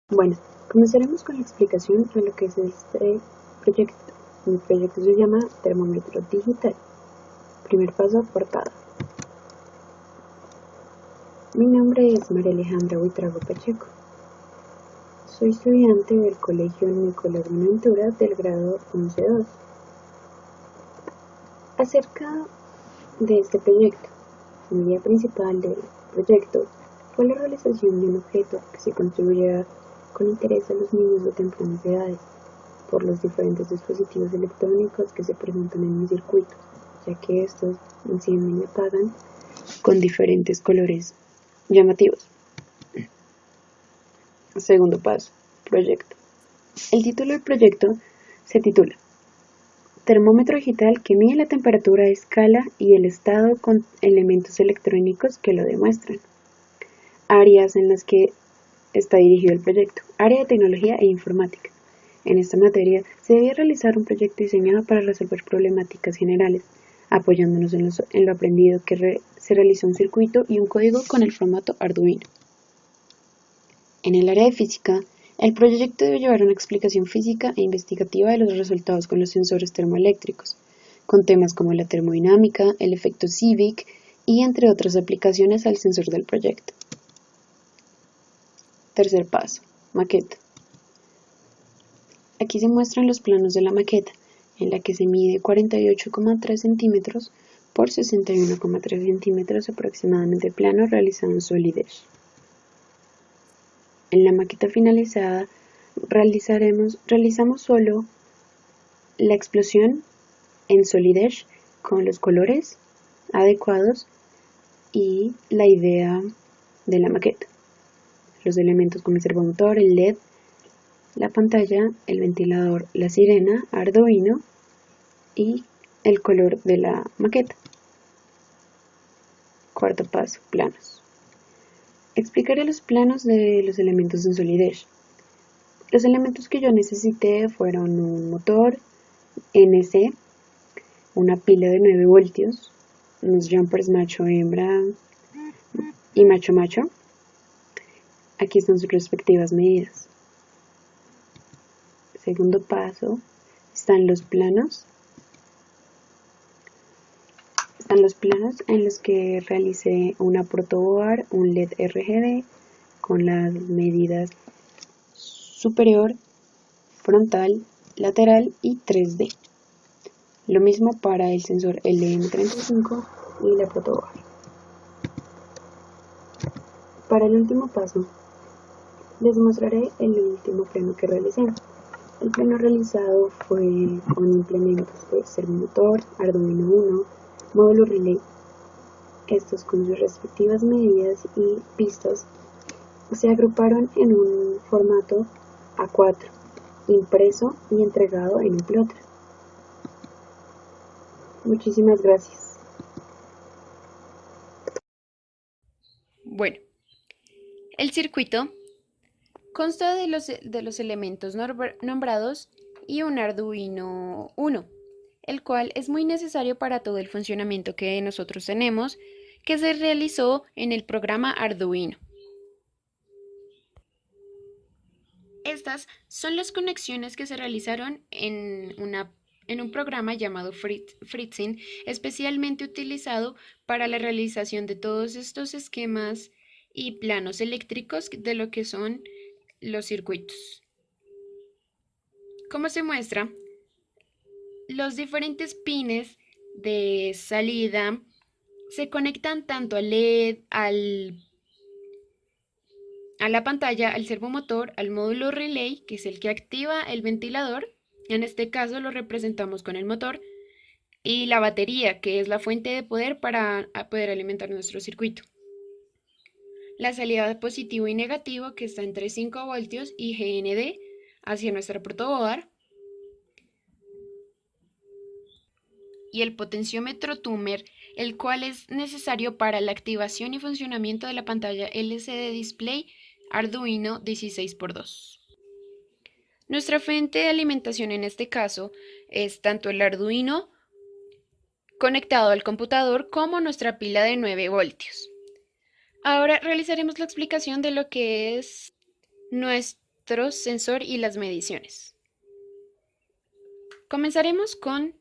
Bueno, comenzaremos con la explicación de lo que es este proyecto. Mi proyecto se llama Termómetro Digital. Primer paso, portada. Mi nombre es María Alejandra Buitrago Pacheco. Soy estudiante del Colegio Nicolás Buenaventura del grado 11-2. Acerca de este proyecto, mi idea principal del proyecto fue la realización de un objeto que se contribuyera con interés a los niños de tempranas edades por los diferentes dispositivos electrónicos que se presentan en mi circuito, ya que estos encienden y apagan con diferentes colores llamativos. Segundo paso, proyecto. El título del proyecto se titula Termómetro digital que mide la temperatura, escala y el estado con elementos electrónicos que lo demuestran. Áreas en las que está dirigido el proyecto. Área de tecnología e informática. En esta materia se debía realizar un proyecto diseñado para resolver problemáticas generales, apoyándonos en lo aprendido que se realizó un circuito y un código con el formato Arduino. En el área de física, el proyecto debe llevar una explicación física e investigativa de los resultados con los sensores termoeléctricos, con temas como la termodinámica, el efecto Seebeck y entre otras aplicaciones al sensor del proyecto. Tercer paso, maqueta. Aquí se muestran los planos de la maqueta, en la que se mide 48,3 centímetros por 61,3 centímetros aproximadamente plano realizado en Solid Edge. En la maqueta finalizada realizamos solo la explosión en Solid Edge con los colores adecuados y la idea de la maqueta. Los elementos como el servomotor, el LED, la pantalla, el ventilador, la sirena, Arduino y el color de la maqueta. Cuarto paso, planos. Explicaré los planos de los elementos en Solid Edge. Los elementos que yo necesité fueron un motor NC, una pila de 9 voltios, unos jumpers macho-hembra y macho-macho. Aquí están sus respectivas medidas. Segundo paso, están los planos. Están los planos en los que realicé una protoboard, un LED RGB con las medidas superior, frontal, lateral y 3D. Lo mismo para el sensor LM35 y la protoboard. Para el último paso, les mostraré el último plano que realicé. El plano realizado fue con implementos de servomotor, Arduino Uno, módulo relay. Estos con sus respectivas medidas y pistas se agruparon en un formato A4, impreso y entregado en un plotter. Muchísimas gracias. Bueno, el circuito consta de los elementos nombrados y un Arduino Uno, el cual es muy necesario para todo el funcionamiento que nosotros tenemos, que se realizó en el programa Arduino. Estas son las conexiones que se realizaron en un programa llamado Fritzing, especialmente utilizado para la realización de todos estos esquemas y planos eléctricos de lo que son los circuitos. Como se muestra, los diferentes pines de salida se conectan tanto al LED, a la pantalla, al servomotor, al módulo relay, que es el que activa el ventilador. En este caso lo representamos con el motor. Y la batería, que es la fuente de poder para poder alimentar nuestro circuito. La salida de positivo y negativo, que está entre 5 voltios y GND hacia nuestra protoboard. Y el potenciómetro Tumer, el cual es necesario para la activación y funcionamiento de la pantalla LCD Display Arduino 16x2. Nuestra fuente de alimentación en este caso es tanto el Arduino conectado al computador como nuestra pila de 9 voltios. Ahora realizaremos la explicación de lo que es nuestro sensor y las mediciones. Comenzaremos con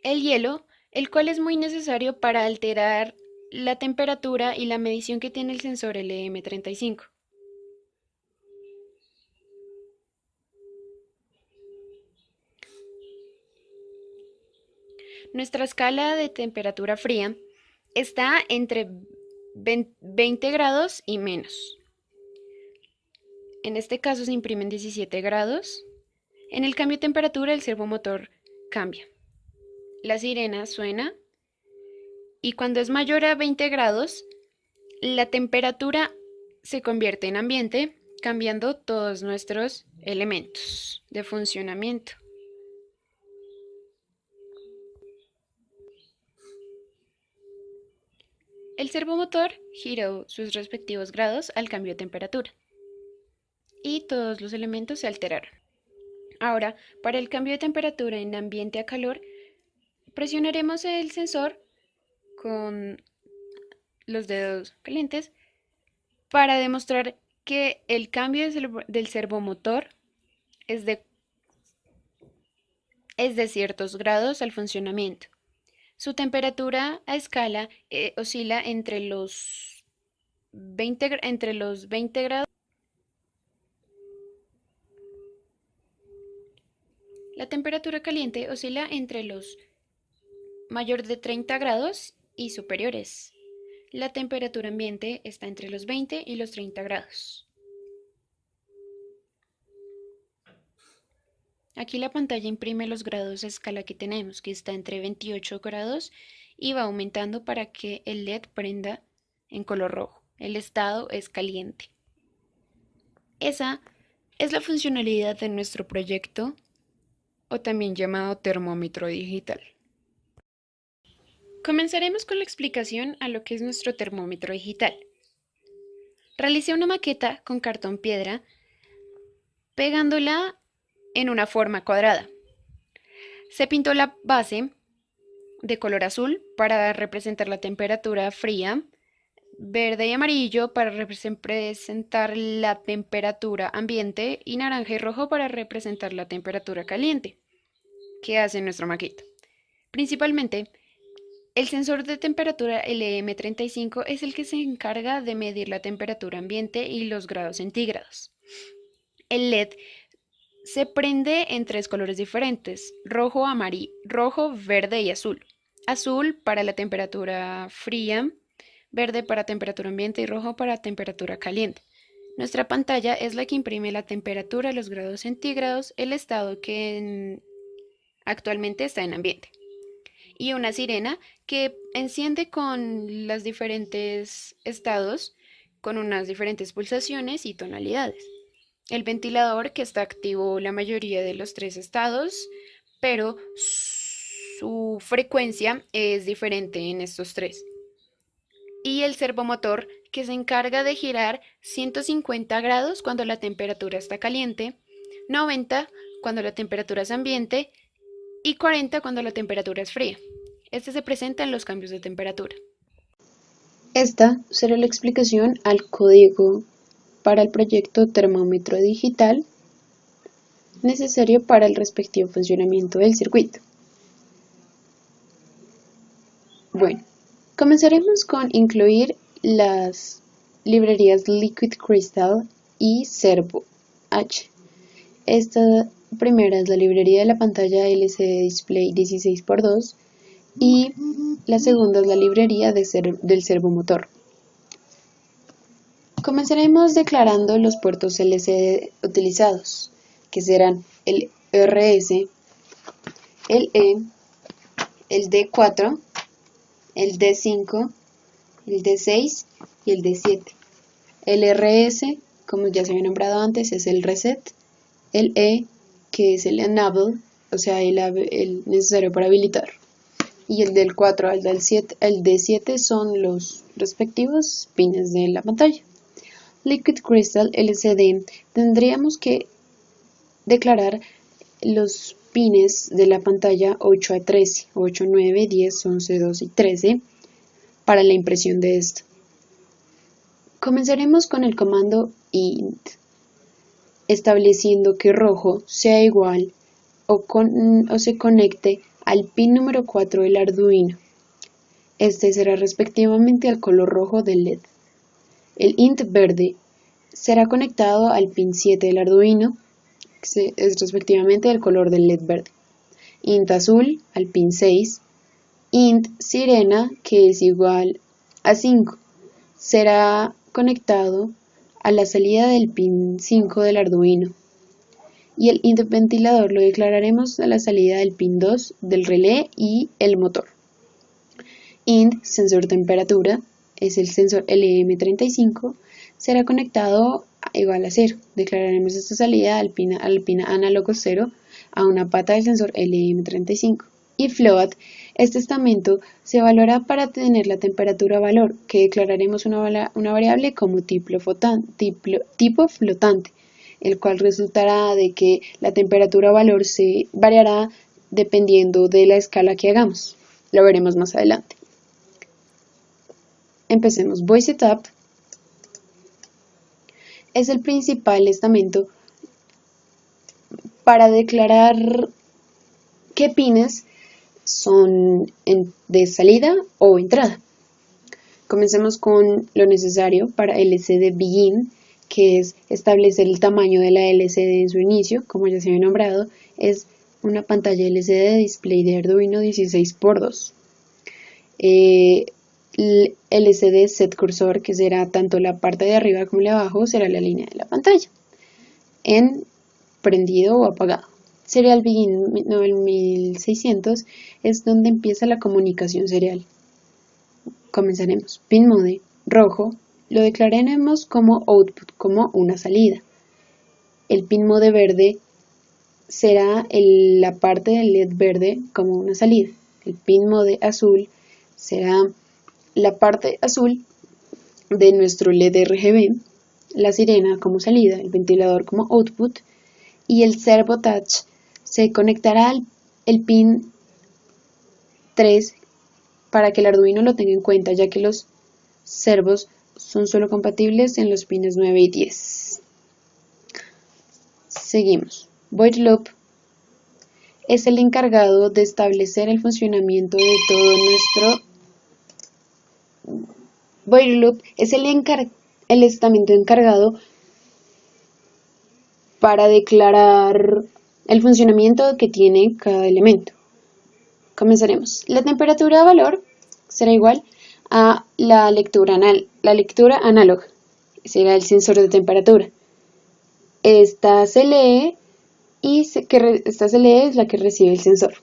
el hielo, el cual es muy necesario para alterar la temperatura y la medición que tiene el sensor LM35. Nuestra escala de temperatura fría está entre 20 grados y menos. En este caso se imprimen 17 grados. En el cambio de temperatura el servomotor cambia. La sirena suena y cuando es mayor a 20 grados, la temperatura se convierte en ambiente, cambiando todos nuestros elementos de funcionamiento. El servomotor giró sus respectivos grados al cambio de temperatura y todos los elementos se alteraron. Ahora, para el cambio de temperatura en ambiente a calor, presionaremos el sensor con los dedos calientes para demostrar que el cambio del servomotor es de ciertos grados al funcionamiento. Su temperatura a escala oscila entre los 20 grados. La temperatura caliente oscila entre los mayor de 30 grados y superiores. La temperatura ambiente está entre los 20 y los 30 grados. Aquí la pantalla imprime los grados a escala que tenemos, que está entre 28 grados y va aumentando para que el LED prenda en color rojo. El estado es caliente. Esa es la funcionalidad de nuestro proyecto, o también llamado termómetro digital. Comenzaremos con la explicación a lo que es nuestro termómetro digital. Realicé una maqueta con cartón piedra, pegándola en una forma cuadrada. Se pintó la base de color azul para representar la temperatura fría, verde y amarillo para representar la temperatura ambiente y naranja y rojo para representar la temperatura caliente que hace nuestra maqueta. Principalmente, el sensor de temperatura LM35 es el que se encarga de medir la temperatura ambiente y los grados centígrados. El LED se prende en 3 colores diferentes: rojo, amarillo, rojo, verde y azul. Azul para la temperatura fría, verde para temperatura ambiente y rojo para temperatura caliente. Nuestra pantalla es la que imprime la temperatura, los grados centígrados, el estado que actualmente está en ambiente. Y una sirena que enciende con los diferentes estados, con unas diferentes pulsaciones y tonalidades. El ventilador que está activo la mayoría de los 3 estados, pero su frecuencia es diferente en estos 3. Y el servomotor que se encarga de girar 150 grados cuando la temperatura está caliente, 90 cuando la temperatura es ambiente y 40 cuando la temperatura es fría. Este se presenta en los cambios de temperatura. Esta será la explicación al código para el proyecto termómetro digital necesario para el respectivo funcionamiento del circuito. Bueno, comenzaremos con incluir las librerías Liquid Crystal y Servo H. Esta primera es la librería de la pantalla LCD Display 16x2 y la segunda es la librería del servomotor. Comenzaremos declarando los puertos LCD utilizados, que serán el RS, el E, el D4, el D5, el D6 y el D7. El RS, como ya se había nombrado antes, es el reset. El E, que es el enable, o sea, el necesario para habilitar. Y el del 4 al del 7, el D7 son los respectivos pines de la pantalla. Liquid Crystal LCD, tendríamos que declarar los pines de la pantalla 8 a 13, 8, 9, 10, 11, 12 y 13 para la impresión de esto. Comenzaremos con el comando int. estableciendo que rojo sea igual o se conecte al pin número 4 del Arduino. Este será respectivamente al color rojo del LED. El int verde será conectado al pin 7 del Arduino, que es respectivamente del color del LED verde. Int azul al pin 6. Int sirena, que es igual a 5, será conectado a la salida del pin 5 del Arduino. Y el int ventilador lo declararemos a la salida del pin 2 del relé y el motor. Int sensor temperatura, es el sensor LM35, será conectado igual a 0. Declararemos esta salida al pin análogo 0 a una pata del sensor LM35. Y float, este estamento se evaluará para tener la temperatura valor, que declararemos una variable como tipo flotante, el cual resultará de que la temperatura valor se variará dependiendo de la escala que hagamos. Lo veremos más adelante. Empecemos. Void Setup es el principal estamento para declarar qué pines son de salida o entrada. Comencemos con lo necesario para LCD Begin, que es establecer el tamaño de la LCD en su inicio. Como ya se había nombrado, es una pantalla LCD de display de Arduino 16x2. El LCD Set Cursor, que será tanto la parte de arriba como la de abajo, será la línea de la pantalla, en prendido o apagado. Serial Begin 9600 es donde empieza la comunicación serial. Comenzaremos. Pin Mode rojo lo declararemos como output, como una salida. El pin Mode verde será la parte del LED verde como una salida. El pin Mode azul será la parte azul de nuestro LED RGB, la sirena como salida, el ventilador como output, y el servo touch se conectará al pin 3 para que el Arduino lo tenga en cuenta, ya que los servos son solo compatibles en los pines 9 y 10. Seguimos. Void Loop es el encargado de establecer el funcionamiento de todo nuestro Void Loop es el estamento encargado para declarar el funcionamiento que tiene cada elemento. Comenzaremos. La temperatura de valor será igual a la lectura análoga. Será el sensor de temperatura. Esta se lee y esta se lee es la que recibe el sensor.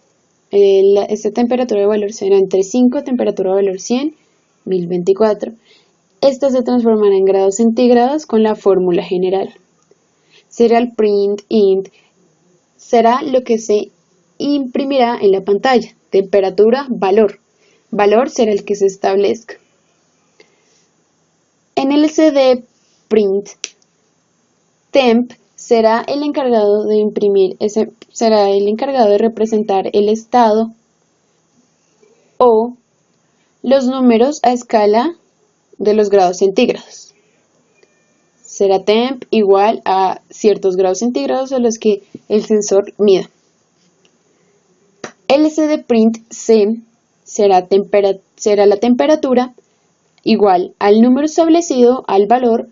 Esta temperatura de valor será entre 5, temperatura de valor 100, 1024. Esta se transformará en grados centígrados con la fórmula general. Será el print int, será lo que se imprimirá en la pantalla. Temperatura, valor. Valor será el que se establezca. En el LCD print, temp será el encargado de imprimir, será el encargado de representar el estado o los números a escala de los grados centígrados. Será temp igual a ciertos grados centígrados a los que el sensor mida. LCD print C será la temperatura igual al número establecido al valor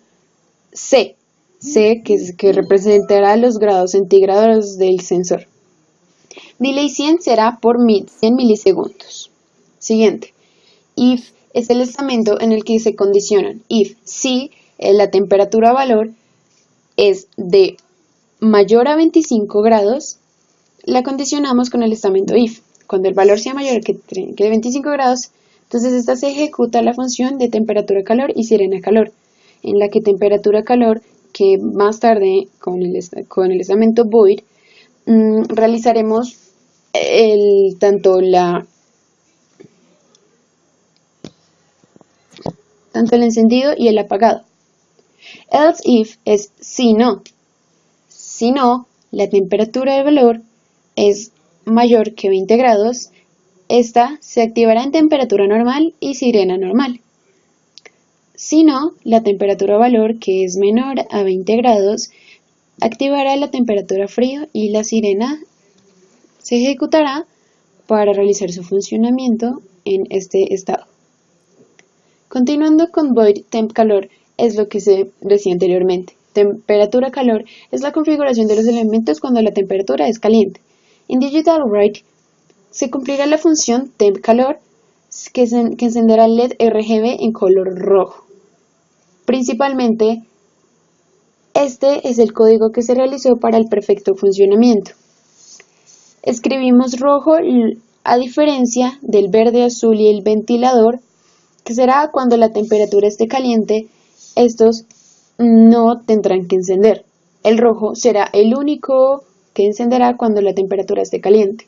C, que representará los grados centígrados del sensor. Delay 100 será por 100 milisegundos. Siguiente. If es el estamento en el que se condicionan. If si la temperatura valor es de mayor a 25 grados, la condicionamos con el estamento if. Cuando el valor sea mayor que 25 grados, entonces esta se ejecuta la función de temperatura-calor y sirena-calor, en la que temperatura-calor, que más tarde con el estamento void, realizaremos tanto el encendido y el apagado. Else if es si no. Si no, la temperatura del valor es mayor que 20 grados, esta se activará en temperatura normal y sirena normal. Si no, la temperatura valor, que es menor a 20 grados, activará la temperatura frío y la sirena se ejecutará para realizar su funcionamiento en este estado. Continuando con void temp calor es lo que se decía anteriormente. Temperatura calor es la configuración de los elementos cuando la temperatura es caliente. En digital write se cumplirá la función temp calor que encenderá el LED RGB en color rojo. Principalmente, este es el código que se realizó para el perfecto funcionamiento. Escribimos rojo a diferencia del verde, azul y el ventilador, que será cuando la temperatura esté caliente, estos no tendrán que encender. El rojo será el único que encenderá cuando la temperatura esté caliente.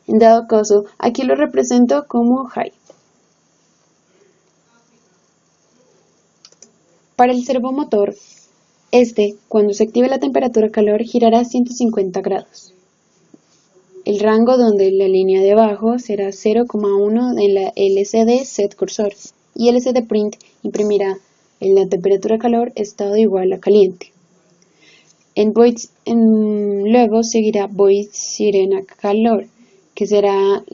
En dado caso, aquí lo represento como high. Para el servomotor, cuando se active la temperatura calor, girará 150 grados. El rango donde la línea de abajo será 0,1 en la LCD set cursor y LCD print imprimirá en la temperatura calor estado igual a caliente. Luego seguirá void sirena calor, que será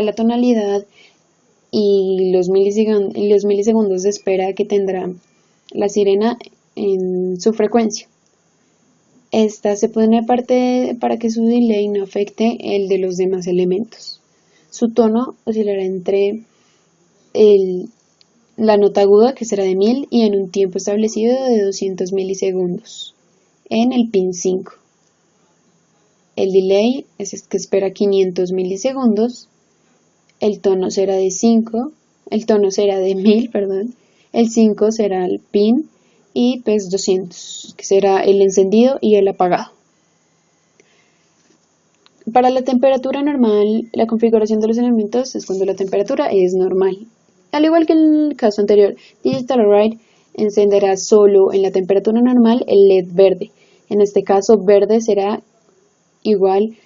la tonalidad y los milisegundos de espera que tendrá la sirena en su frecuencia. Esta se pone aparte para que su delay no afecte el de los demás elementos. Su tono oscilará entre la nota aguda, que será de 1000, y en un tiempo establecido de 200 milisegundos, en el pin 5. El delay es que espera 500 milisegundos. El tono será de 1000, el 5 será el pin y pues 200, que será el encendido y el apagado. Para la temperatura normal, la configuración de los elementos es cuando la temperatura es normal. Al igual que en el caso anterior, Digital Write encenderá solo en la temperatura normal el LED verde. En este caso, verde será igual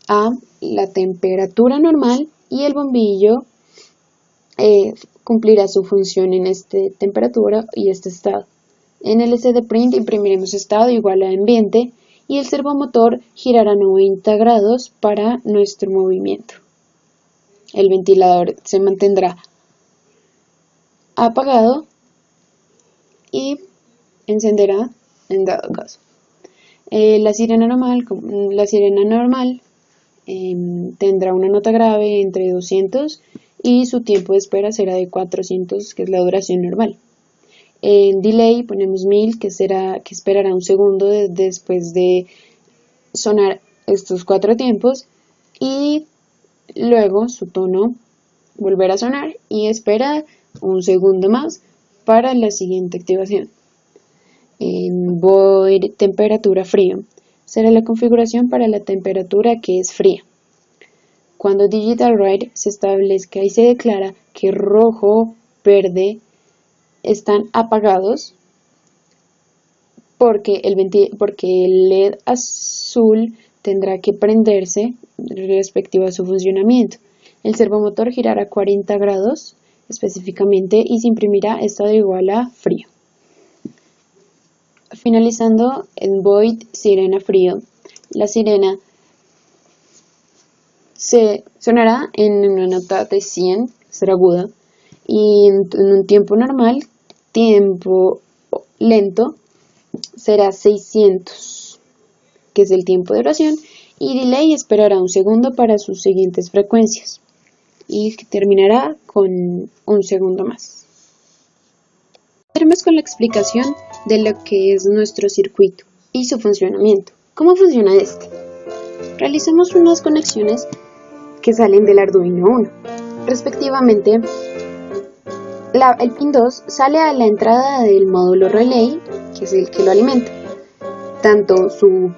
a la temperatura normal y el bombillo cumplirá su función en esta temperatura y este estado. En el LCD print imprimiremos estado igual a ambiente y el servomotor girará 90 grados para nuestro movimiento. El ventilador se mantendrá apagado y encenderá en dado caso. La sirena normal tendrá una nota grave entre 200 y su tiempo de espera será de 400, que es la duración normal. En delay ponemos 1000, que esperará un segundo después de sonar estos 4 tiempos, y luego su tono volverá a sonar y espera un segundo más para la siguiente activación. En void temperatura frío será la configuración para la temperatura que es fría. Cuando Digital Write se establezca y se declara que rojo, verde están apagados porque el LED azul tendrá que prenderse respectivo a su funcionamiento. El servomotor girará 40 grados específicamente y se imprimirá estado igual a frío. Finalizando en void sirena frío, la sirena se sonará en una nota de 100, será aguda, y en un tiempo normal, tiempo lento, será 600, que es el tiempo de duración, y delay esperará un segundo para sus siguientes frecuencias, y terminará con un segundo más. Terminamos con la explicación de lo que es nuestro circuito y su funcionamiento. ¿Cómo funciona este? Realizamos unas conexiones que salen del Arduino 1. Respectivamente, el pin 2 sale a la entrada del módulo relay, que es el que lo alimenta, tanto su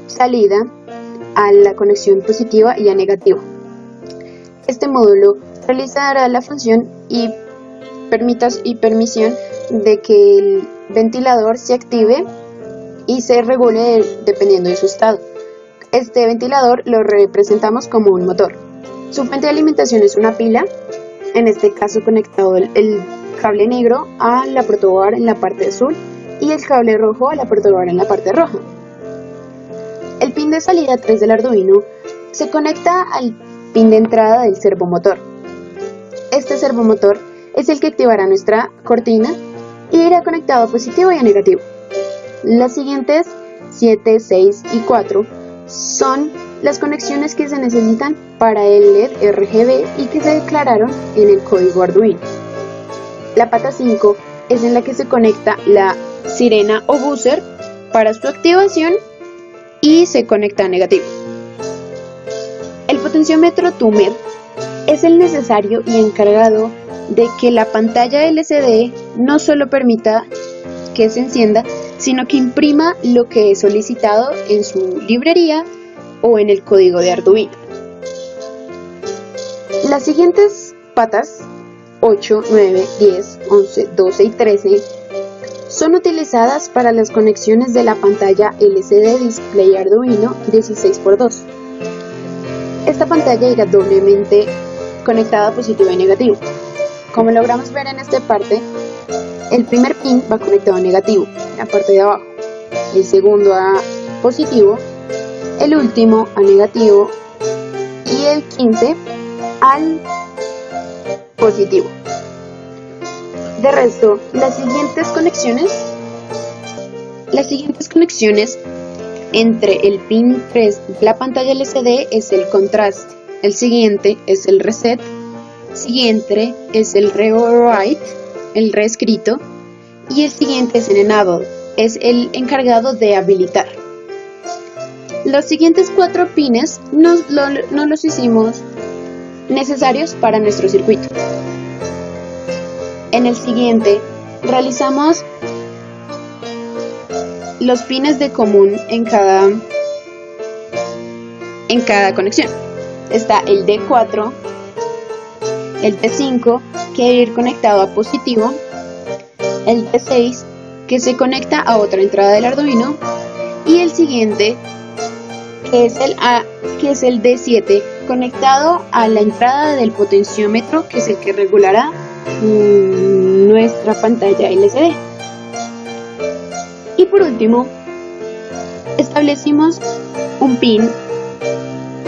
salida a la conexión positiva y a negativa. Este módulo realizará la función y permisión de que el ventilador se active y se regule dependiendo de su estado. Este ventilador lo representamos como un motor. Su fuente de alimentación es una pila, en este caso conectado el cable negro a la protoboard en la parte azul, y el cable rojo a la perturbadora en la parte roja. El pin de salida 3 del Arduino se conecta al pin de entrada del servomotor. Este servomotor es el que activará nuestra cortina y irá conectado a positivo y a negativo. Las siguientes 7, 6 y 4 son las conexiones que se necesitan para el LED RGB y que se declararon en el código Arduino. La pata 5 es en la que se conecta la sirena o buzzer para su activación y se conecta a negativo. El potenciómetro Tumer es el necesario y encargado de que la pantalla LCD no solo permita que se encienda, sino que imprima lo que es solicitado en su librería o en el código de Arduino. Las siguientes patas 8, 9, 10, 11, 12 y 13 son utilizadas para las conexiones de la pantalla LCD Display Arduino 16x2. Esta pantalla irá doblemente conectada a positivo y negativo. Como logramos ver en esta parte, el primer pin va conectado a negativo, en la parte de abajo, el segundo a positivo, el último a negativo y el 15 al positivo. De resto, las siguientes conexiones entre el pin 3 de la pantalla LCD es el contraste, el siguiente es el reset, siguiente es el rewrite, el reescrito, y el siguiente es el enable, es el encargado de habilitar. Los siguientes 4 pines no los hicimos necesarios para nuestro circuito. En el siguiente realizamos los pines de común en cada conexión. Está el D4, el D5 que debe ir conectado a positivo, el D6 que se conecta a otra entrada del Arduino y el siguiente que es el D7 conectado a la entrada del potenciómetro, que es el que regulará nuestra pantalla LCD. Y por último, establecimos un pin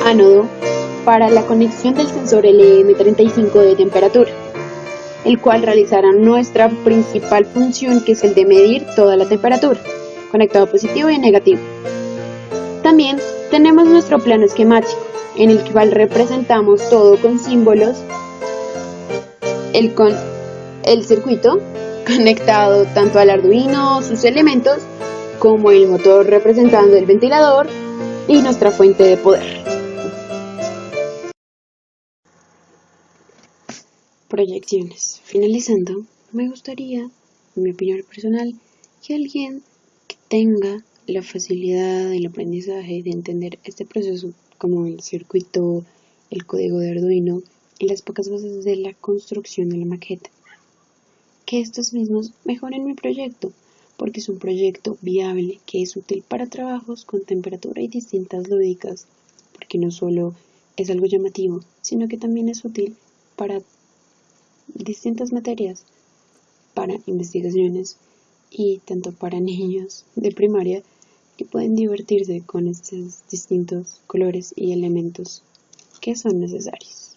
ánodo para la conexión del sensor LM35 de temperatura, el cual realizará nuestra principal función, que es el de medir toda la temperatura, conectado a positivo y a negativo. También tenemos nuestro plano esquemático, en el cual representamos todo con símbolos, el circuito conectado tanto al Arduino, sus elementos, como el motor representando el ventilador y nuestra fuente de poder. Proyecciones. Finalizando, me gustaría, en mi opinión personal, que alguien que tenga la facilidad del aprendizaje de entender este proceso, como el circuito, el código de Arduino y las pocas bases de la construcción de la maqueta, que estos mismos mejoren mi proyecto, porque es un proyecto viable que es útil para trabajos con temperatura y distintas lúdicas, porque no solo es algo llamativo, sino que también es útil para distintas materias, para investigaciones y tanto para niños de primaria que pueden divertirse con estos distintos colores y elementos que son necesarios.